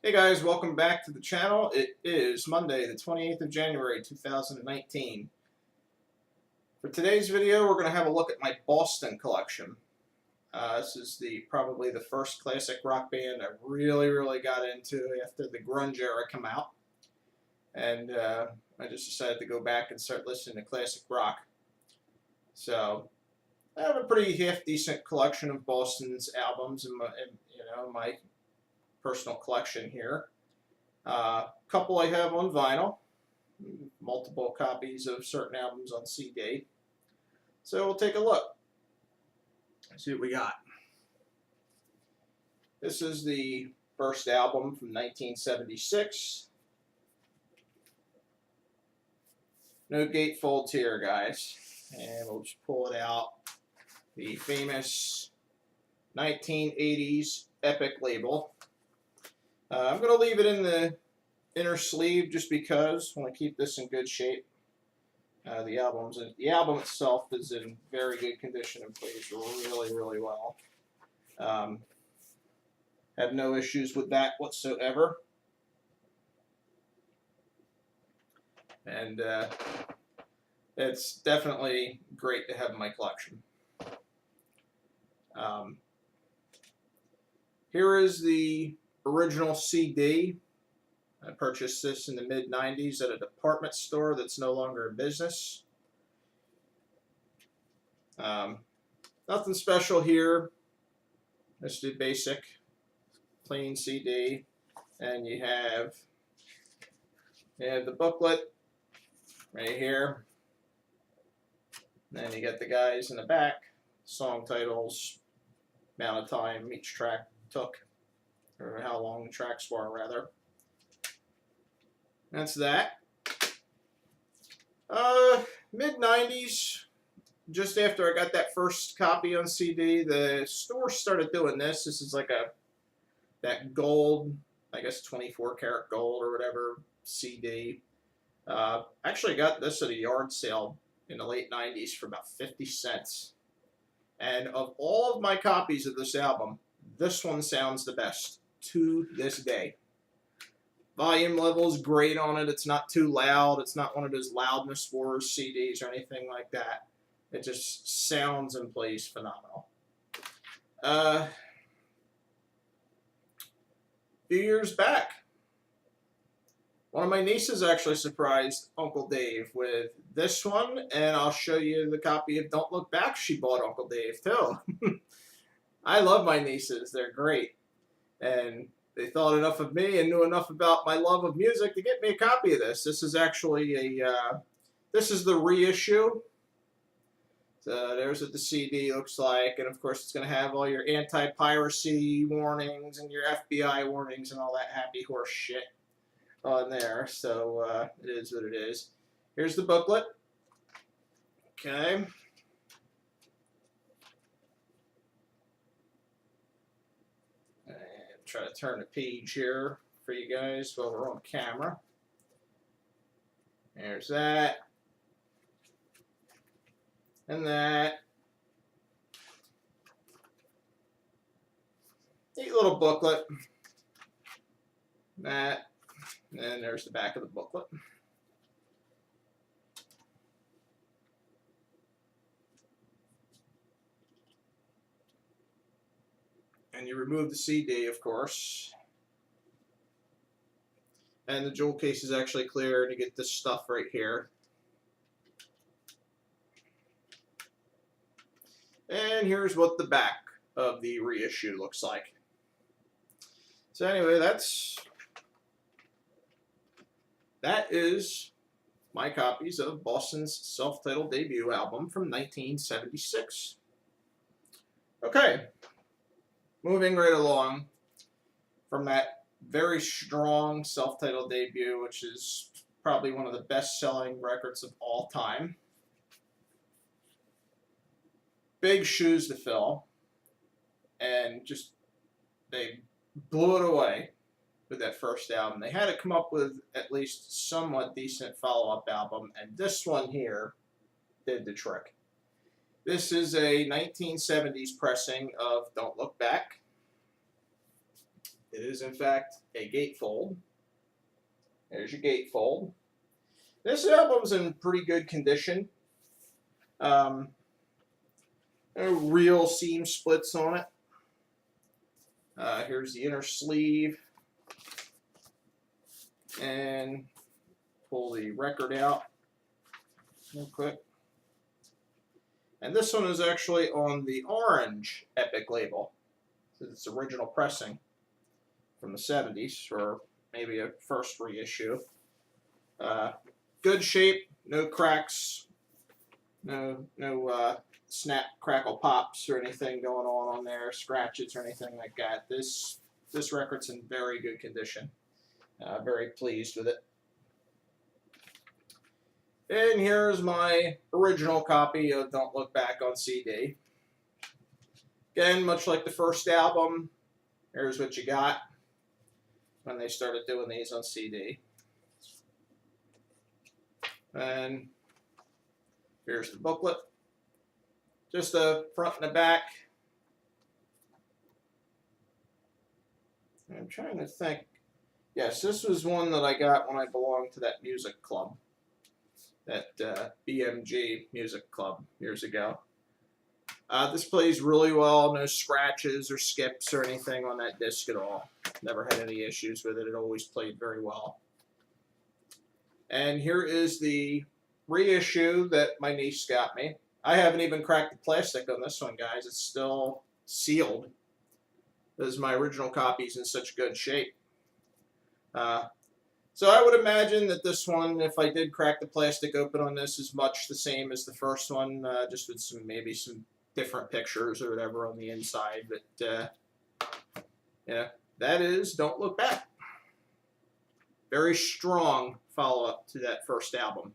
Hey guys, welcome back to the channel. It is Monday, the 28th of January, 2019. For today's video, we're going to have a look at my Boston collection. This is probably the first classic rock band I really got into after the grunge era came out. And I just decided to go back and start listening to classic rock. So, I have a pretty half-decent collection of Boston's albums in my personal collection here. Couple I have on vinyl, multiple copies of certain albums on CD. So we'll take a look. See what we got. This is the first album from 1976. No gatefolds here, guys. And we'll just pull it out. The famous 1980s Epic label. I'm going to leave it in the inner sleeve just because I want to keep this in good shape. The album itself is in very good condition and plays really well. Have no issues with that whatsoever. And it's definitely great to have in my collection. Here is the original CD. I purchased this in the mid-90s at a department store that's no longer in business. Nothing special here. Just a basic, plain CD. And you have the booklet right here. And then you got the guys in the back, song titles, amount of time each track took, or how long the tracks were, rather. That's that. Mid-90s, just after I got that first copy on CD, the store started doing this. This is like that gold, I guess 24 karat gold or whatever CD. Actually got this at a yard sale in the late 90s for about 50 cents. And of all of my copies of this album, this one sounds the best to this day. Volume level is great on it. It's not too loud. It's not one of those loudness wars CDs or anything like that. It just sounds and plays phenomenal. A few years back, one of my nieces actually surprised Uncle Dave with this one, and I'll show you the copy of Don't Look Back she bought Uncle Dave too. I love my nieces. They're great. And they thought enough of me and knew enough about my love of music to get me a copy of this. This is actually this is the reissue. So there's what the CD looks like. And of course it's going to have all your anti-piracy warnings and your FBI warnings and all that happy horse shit on there. So it is what it is. Here's the booklet. Okay. Try to turn the page here for you guys while we're on camera. There's that. And that. Neat little booklet. That. And then there's the back of the booklet. And you remove the CD, of course. And the jewel case is actually clear, and you get this stuff right here. And here's what the back of the reissue looks like. So anyway, that is my copies of Boston's self-titled debut album from 1976. Okay. Moving right along from that very strong self-titled debut, which is probably one of the best-selling records of all time. Big shoes to fill, and just they blew it away with that first album. They had to come up with at least somewhat decent follow-up album, and this one here did the trick. This is a 1970s pressing of Don't Look Back. it is in fact a gatefold. There's your gatefold. This album's in pretty good condition. No real seam splits on it. Here's the inner sleeve. And pull the record out real quick. And this one is actually on the orange Epic label. It's original pressing from the 70s, or maybe a first reissue. Good shape, no cracks, no snap, crackle, pops or anything going on there, scratches or anything like that. This record's in very good condition. Very pleased with it. And here's my original copy of Don't Look Back on CD. Again, much like the first album, here's what you got when they started doing these on CD. And here's the booklet. Just the front and the back. I'm trying to think. Yes, this was one that I got when I belonged to that music club. That BMG music club years ago. This plays really well, no scratches or skips or anything on that disc at all. Never had any issues with it, it always played very well. And here is the reissue that my niece got me. I haven't even cracked the plastic on this one, guys, it's still sealed. Because my original copy's in such good shape. So I would imagine that this one, if I did crack the plastic open on this, is much the same as the first one, just with maybe some different pictures or whatever on the inside. But yeah, that is Don't Look Back. Very strong follow-up to that first album.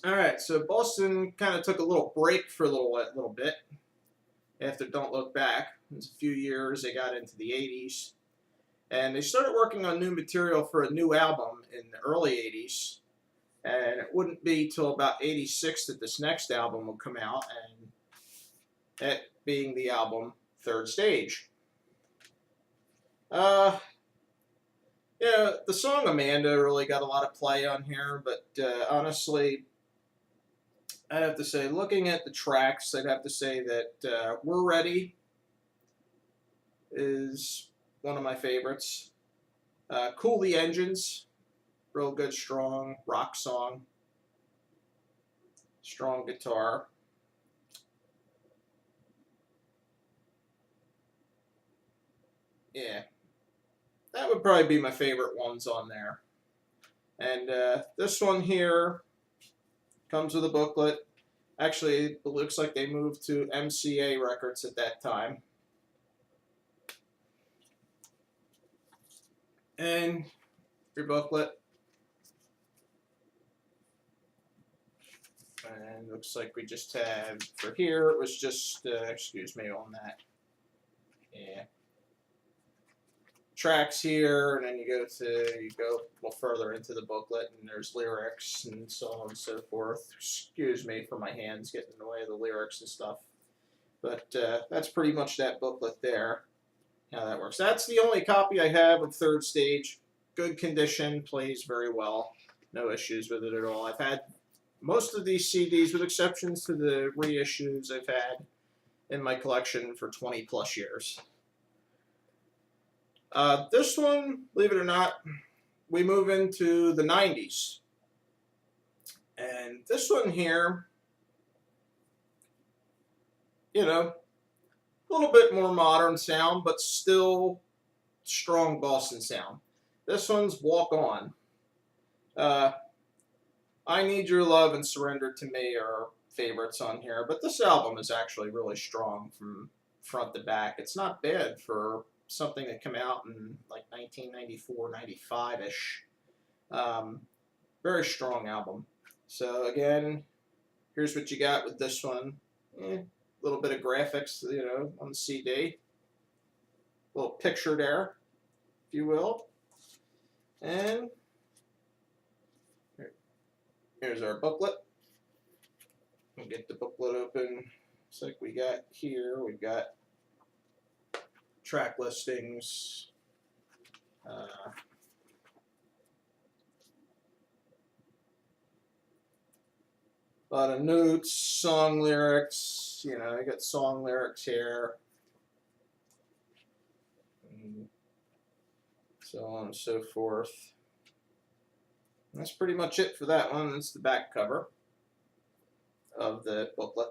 All right, so Boston kind of took a little break for a little bit after Don't Look Back. It was a few years. They got into the 80s. And they started working on new material for a new album in the early 80s. And it wouldn't be till about 86 that this next album would come out, and it being the album Third Stage. Yeah, the song Amanda really got a lot of play on here, but honestly, I'd have to say, looking at the tracks, I'd have to say that We're Ready is one of my favorites. Cool the Engines, real good, strong rock song. Strong guitar. Yeah, that would probably be my favorite ones on there. And this one here comes with a booklet. Actually, it looks like they moved to MCA Records at that time. And your booklet. And looks like we just have, for here, it was just, excuse me on that. Yeah. Tracks here, and then you go a little further into the booklet, and there's lyrics and so on and so forth. Excuse me for my hands getting in the way of the lyrics and stuff. But that's pretty much that booklet there. How that works. That's the only copy I have of Third Stage. Good condition, plays very well. No issues with it at all. I've had most of these CDs, with exceptions to the reissues, I've had in my collection for 20 plus years. This one, believe it or not, we move into the 90s. And this one here, you know, a little bit more modern sound, but still strong Boston sound. This one's Walk On. I Need Your Love and Surrender to Me are favorites on here, but this album is actually really strong from front to back. It's not bad for something that came out in like 1994, 95-ish. Very strong album. So again, here's what you got with this one. A little bit of graphics, you know, on the CD. A little picture there, if you will. And here's our booklet. We'll get the booklet open. Looks like we got here, we've got track listings. A lot of notes, song lyrics. You know, I got song lyrics here. And so on and so forth. That's pretty much it for that one. That's the back cover of the booklet.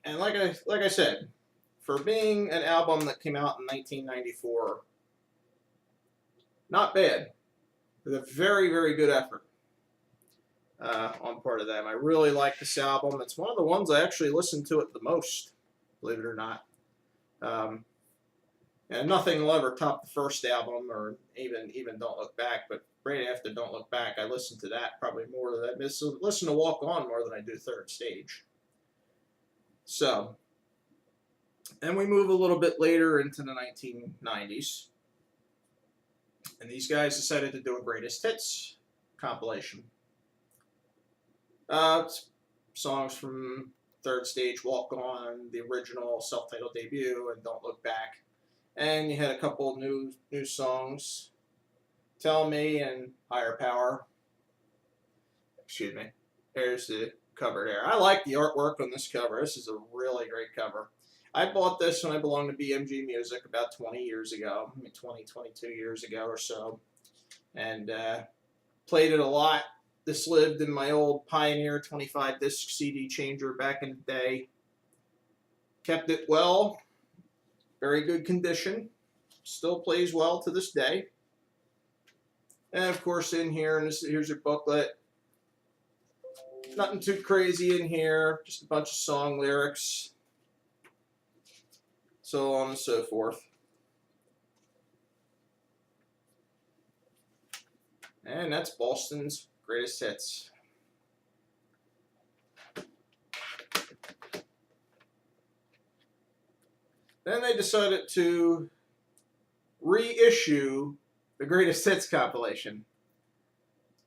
And like I said, for being an album that came out in 1994, not bad. With a very, very good effort on part of them. I really like this album. It's one of the ones I actually listen to it the most, believe it or not. And nothing will ever top the first album, or even Don't Look Back. But right after Don't Look Back, I listen to that probably more than I listen to Walk On more than I do Third Stage. So, and we move a little bit later into the 1990s, and these guys decided to do a greatest hits compilation. Songs from Third Stage, Walk On, the original self-titled debut, and Don't Look Back. And you had a couple new songs, Tell Me and Higher Power. Excuse me. There's the cover there. I like the artwork on this cover. This is a really great cover. I bought this when I belonged to BMG Music about 20 years ago, 22 years ago or so, and played it a lot. This lived in my old Pioneer 25 disc CD changer back in the day. Kept it well. Very good condition. Still plays well to this day. And of course in here, and here's your booklet. Nothing too crazy in here. Just a bunch of song lyrics. So on and so forth. And that's Boston's greatest hits. Then they decided to reissue the greatest hits compilation.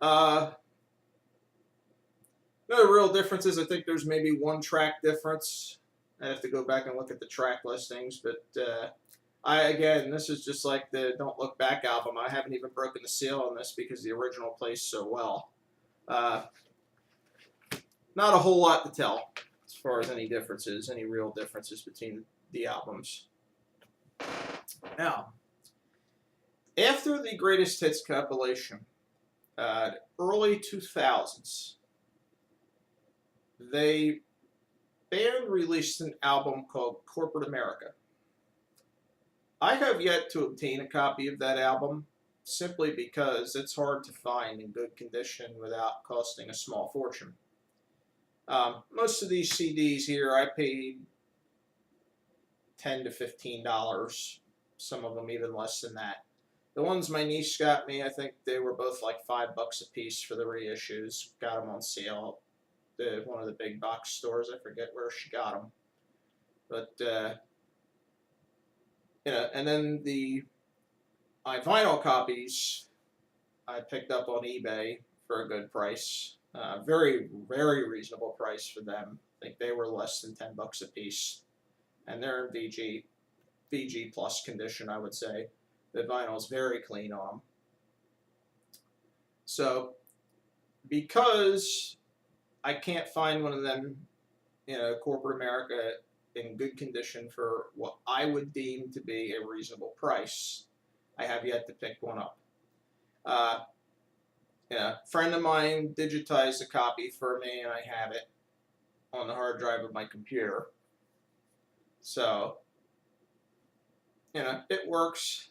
No real differences. I think there's maybe one track difference. I have to go back and look at the track listings, but again, this is just like the Don't Look Back album. I haven't even broken the seal on this because the original plays so well. Not a whole lot to tell as far as any differences, any real differences between the albums. Now, after the greatest hits compilation, early 2000s, the band released an album called Corporate America. I have yet to obtain a copy of that album simply because it's hard to find in good condition without costing a small fortune. Most of these CDs here I paid $10 to $15, some of them even less than that. The ones my niece got me, I think they were both like $5 a piece for the reissues. Got them on sale at one of the big box stores. I forget where she got them. But, you know, and then my vinyl copies I picked up on eBay for a good price. Very, very reasonable price for them. I think they were less than $10 a piece. And they're in VG plus condition, I would say. The vinyl's very clean on them. So, because I can't find one of them, you know, Corporate America in good condition for what I would deem to be a reasonable price, I have yet to pick one up. A friend of mine digitized a copy for me, and I have it on the hard drive of my computer. So, you know, it works.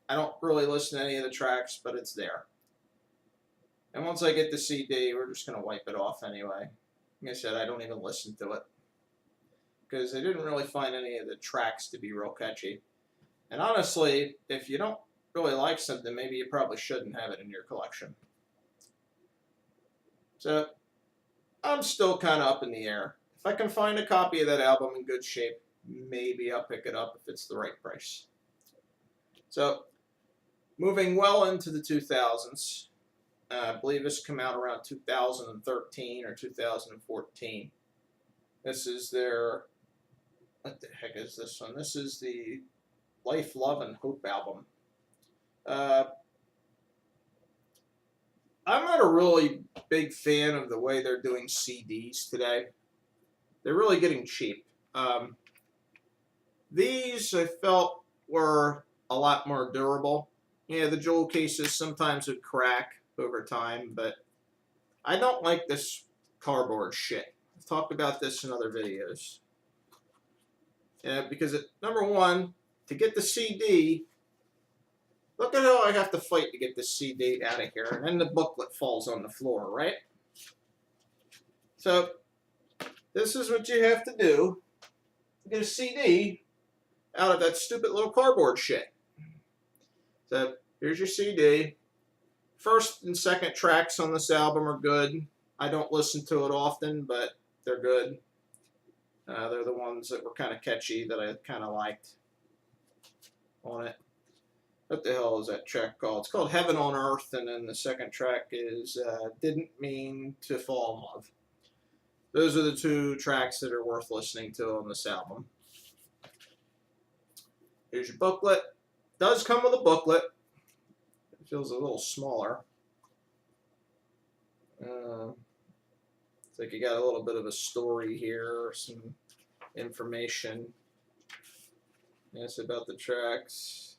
I don't really listen to any of the tracks, but it's there. And once I get the CD, we're just going to wipe it off anyway. Like I said, I don't even listen to it, because I didn't really find any of the tracks to be real catchy. And honestly, if you don't really like something, maybe you probably shouldn't have it in your collection. So, I'm still kind of up in the air. If I can find a copy of that album in good shape, maybe I'll pick it up if it's the right price. So, moving well into the 2000s, I believe this came out around 2013 or 2014. This is their what the heck is this one? This is the Life, Love, and Hope album. I'm not a really big fan of the way they're doing CDs today. They're really getting cheap. These I felt were a lot more durable. Yeah, the jewel cases sometimes would crack over time, but I don't like this cardboard shit. I've talked about this in other videos. Because number one, to get the CD, look at how I have to fight to get the CD out of here, and then the booklet falls on the floor, right? So this is what you have to do to get a CD out of that stupid little cardboard shit. So here's your CD. First and second tracks on this album are good. I don't listen to it often, but they're good. They're the ones that were kind of catchy that I kind of liked on it. What the hell is that track called? It's called Heaven on Earth, and then the second track is Didn't Mean to Fall in Love. Those are the two tracks that are worth listening to on this album. Here's your booklet. It does come with a booklet. It feels a little smaller. It's like you got a little bit of a story here, some information. Yes, about the tracks.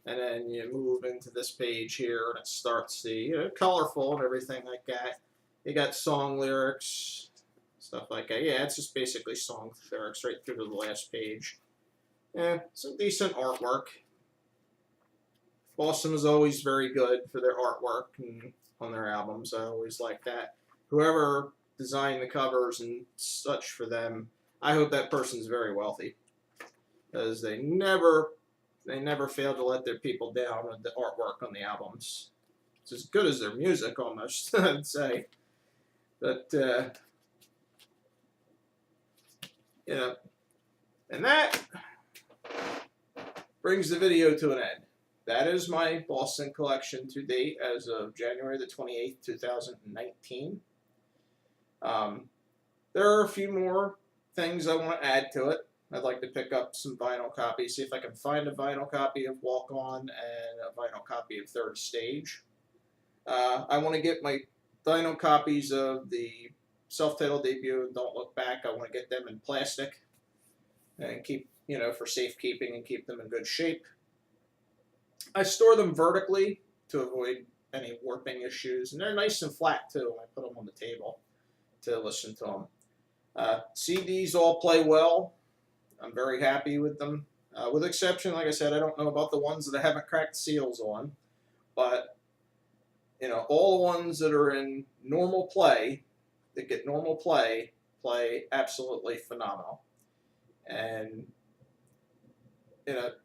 And then you move into this page here, and it starts the colorful and everything like that. You got song lyrics, stuff like that. Yeah, it's just basically song lyrics right through to the last page. Yeah, some decent artwork. Boston is always very good for their artwork and on their albums. I always like that. Whoever designed the covers and such for them, I hope that person's very wealthy, because they never fail to let their people down with the artwork on the albums. It's as good as their music, almost, I'd say. But, and that brings the video to an end. That is my Boston collection to date as of January the 28th, 2019. There are a few more things I want to add to it. I'd like to pick up some vinyl copies, see if I can find a vinyl copy of Walk On and a vinyl copy of Third Stage. I want to get my vinyl copies of the self-titled debut and Don't Look Back. I want to get them in plastic and keep, for safekeeping and keep them in good shape. I store them vertically to avoid any warping issues, and they're nice and flat too when I put them on the table to listen to them. CDs all play well. I'm very happy with them. With exception, like I said, I don't know about the ones that I haven't cracked seals on, but all the ones that are in normal play, that get normal play absolutely phenomenal. And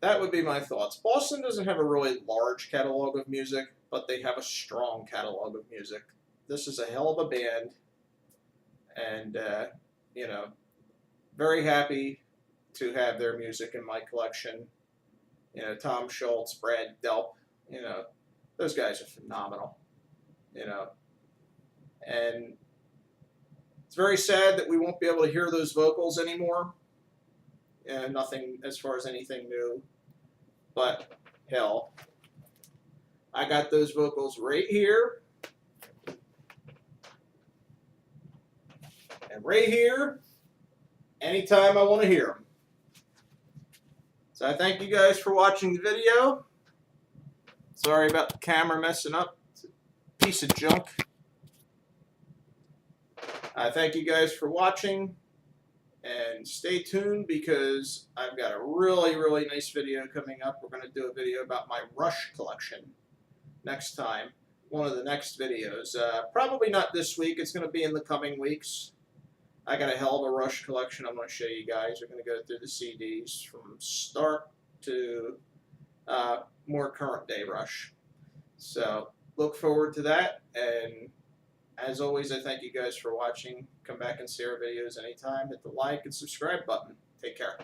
that would be my thoughts. Boston doesn't have a really large catalog of music, but they have a strong catalog of music. This is a hell of a band, and very happy to have their music in my collection. Tom Schultz, Brad Delp, those guys are phenomenal. And it's very sad that we won't be able to hear those vocals anymore. Nothing as far as anything new, but hell, I got those vocals right here and right here anytime I want to hear them. So I thank you guys for watching the video. Sorry about the camera messing up. It's a piece of junk. I thank you guys for watching. And stay tuned, because I've got a really, really nice video coming up. We're going to do a video about my Rush collection next time. One of the next videos. Probably not this week. It's going to be in the coming weeks. I got a hell of a Rush collection I'm going to show you guys. We're going to go through the CDs from start to more current day Rush. So look forward to that. And as always, I thank you guys for watching. Come back and see our videos anytime. Hit the like and subscribe button. Take care.